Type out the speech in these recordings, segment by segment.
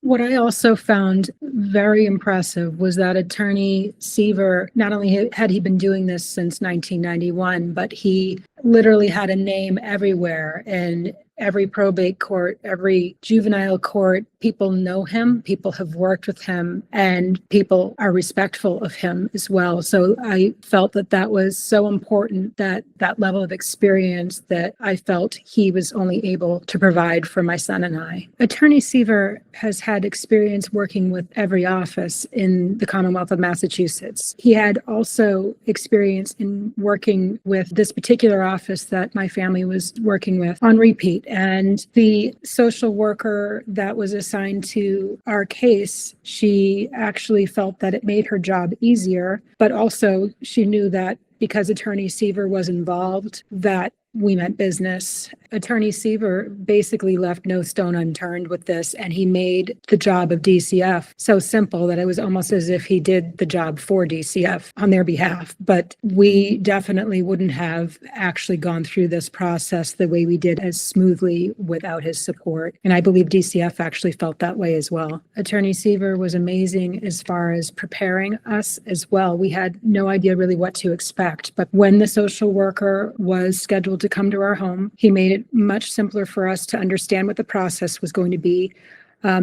What I also found very impressive was that Attorney Seaver, not only had he been doing this since 1991, but he literally had a name everywhere in every probate court, every juvenile court. People know him, people have worked with him, and people are respectful of him as well. So I felt that that was so important, that level of experience that I felt he was only able to provide for my son and I. Attorney Seaver has had experience working with every office in the Commonwealth of Massachusetts. He had also experience in working with this particular office that my family was working with on repeat. And the social worker that was assigned to our case, she actually felt that it made her job easier, but also she knew that because Attorney Seaver was involved, that we meant business. Attorney Seaver basically left no stone unturned with this, and he made the job of DCF so simple that it was almost as if he did the job for DCF on their behalf. But we definitely wouldn't have actually gone through this process the way we did as smoothly without his support. And I believe DCF actually felt that way as well. Attorney Seaver was amazing as far as preparing us as well. We had no idea really what to expect, but when the social worker was scheduled to come to our home, he made it much simpler for us to understand what the process was going to be,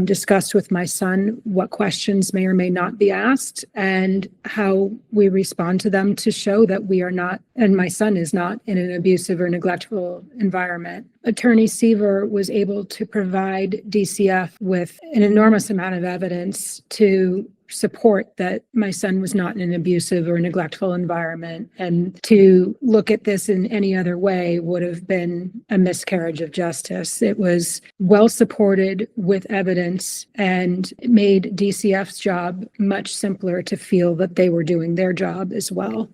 discussed with my son what questions may or may not be asked and how we respond to them to show that we are not, and my son is not, in an abusive or neglectful environment. Attorney Seaver was able to provide DCF with an enormous amount of evidence to support that my son was not in an abusive or neglectful environment, and to look at this in any other way would have been a miscarriage of justice. It was well supported with evidence, and it made DCF's job much simpler to feel that they were doing their job as well.